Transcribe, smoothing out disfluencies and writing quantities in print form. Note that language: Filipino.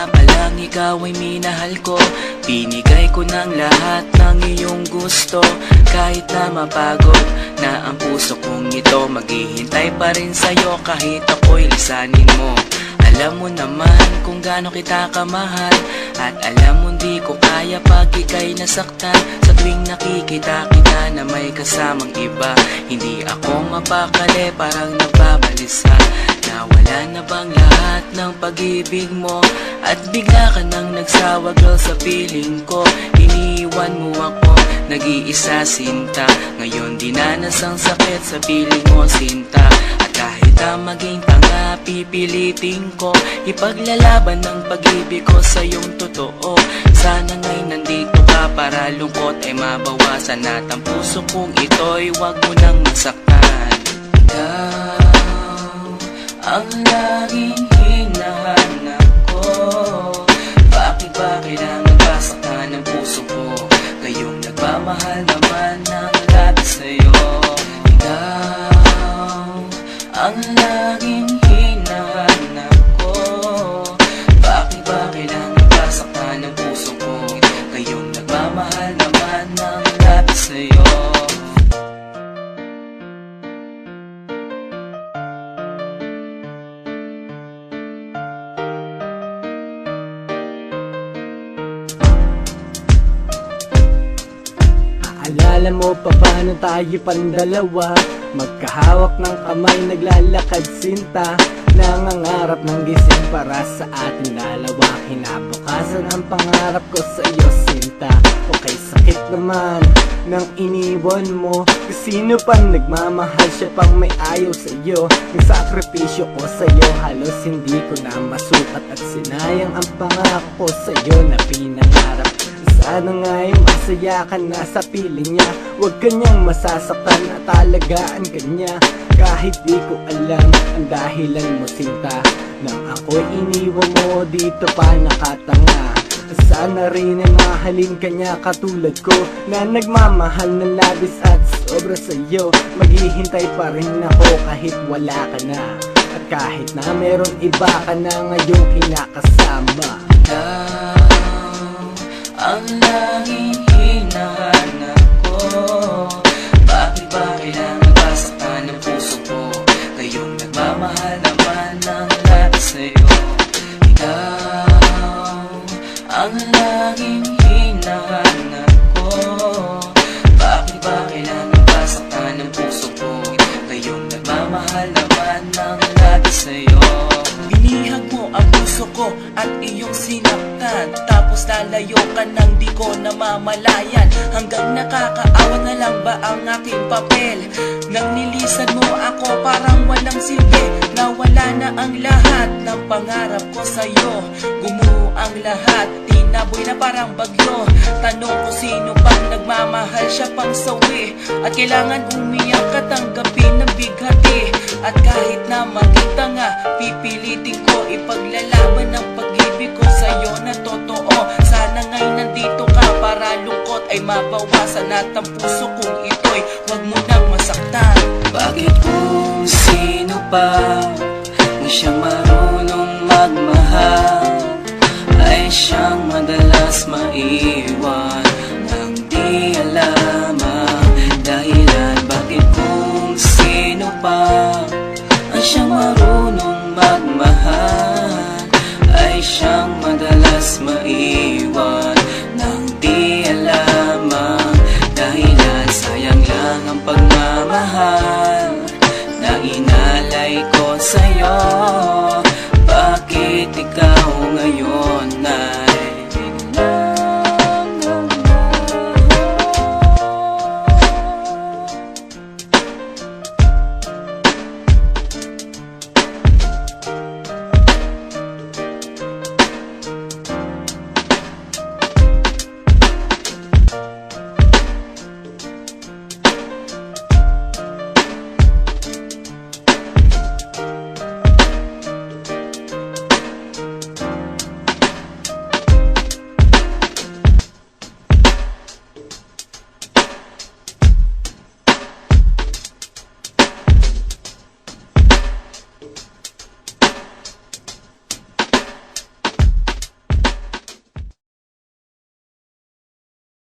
simula pa lang ikaw ay minahal ko. Binigay ko ng lahat ng iyong gusto. Kahit na mapagod na ang puso kong ito, maghihintay pa rin sa'yo kahit ako'y lisanin mo. Alam mo naman kung gaano kita kamahal, at alam mo di ko kaya pag ika'y nasaktan. Sa tuwing nakikita kita na may kasamang iba, hindi ako mapakali, parang nababalisa. Nawala na bang lahat ng pag-ibig mo, at bigla ka nang nagsawa girl sa piling ko. Iniwan mo ako, nag-iisa sinta. Ngayon dinanas ang sakit sa piling mo sinta. At kahit maging tanga, pipilitin ko ipaglalaban ng pag-ibig ko sa iyong totoo. Sana nga'y nandito ka para lungkot ay mabawasan, at ang puso kong ito'y wag mo nang masaktan. Ikaw ang laging hinahanap ko. Bakit ba kailangan pasaktan ng puso ko? Kayong nagmamahal naman ng lahat sa'yo. Ikaw ang laging hinahanap ko. Bakit ba kailangan pasaktan ng puso ko? Kayong nagmamahal naman ng lahat sa'yo. Alala mo pa ba nung tayo pang dalawa, magkahawak ng kamay naglalakad sinta, nangangarap ng gising para sa ating dalawa. Kinabukasan ang pangarap ko sa iyo sinta. Okay, sakit naman nang iniwan mo. Sino pang nagmamahal, siya pang may ayaw sa iyo. Yung sakripisyo ko sa iyo halos hindi ko na masukat, at sinayang ang pangako ko sa iyo na pinangarap. Sana nga'y masaya ka na sa piling niya, huwag kanyang masasaktan at alagaan ka niya. Kahit di ko alam ang dahilan mo sinta, nang ako'y iniwan mo dito pa nakatanga. Sana rin ay mahalin ka niya katulad ko, na nagmamahal ng labis at sobra sa'yo. Maghihintay pa rin ako kahit wala ka na, at kahit na meron iba ka na ngayong kinakasama. Ang laging hinahanap ko. Bakit ba kailangan pasaktan ng puso ko? Kayong nagmamahal naman ng lahat sa'yo. Ikaw ang laging hinahanap ko. Bakit ba kailangan pasaktan ng puso ko? Kayong nagmamahal naman ng lahat sa'yo. Binihag mo ang puso ko at iyong sinaktan, tapos lalayo ka nang di ko namamalayan. Hanggang nakakaawa na lang ba ang aking papel? Nang nilisan mo ako parang walang silbi. Nawala na ang lahat ng pangarap ko sa'yo. Gumuho ang lahat, tinaboy na parang bagyo. Tanong ko sino pang nagmamahal, siya pang sawi. At kailangan umiyak at tanggapin ng bighati. At kahit na maging tanga, pipilitin ko ipaglalaban ng pag-ibig ko sa'yo na totoo. Sana nga'y nandito ka para lungkot ay mabawasan, at ang puso kong ito'y wag mo nang masaktan. Bakit kung sino pa na siyang marunong magmahal, ay siyang madalas maiwan nang di alam ang dahilan? Bakit kung sino pa ang siyang marunong magmahal, ay siyang madalas maiwan nang di alam ang dahilan? Sayang lang ang pagmamahal na inalay ko sa'yo. Bakit ikaw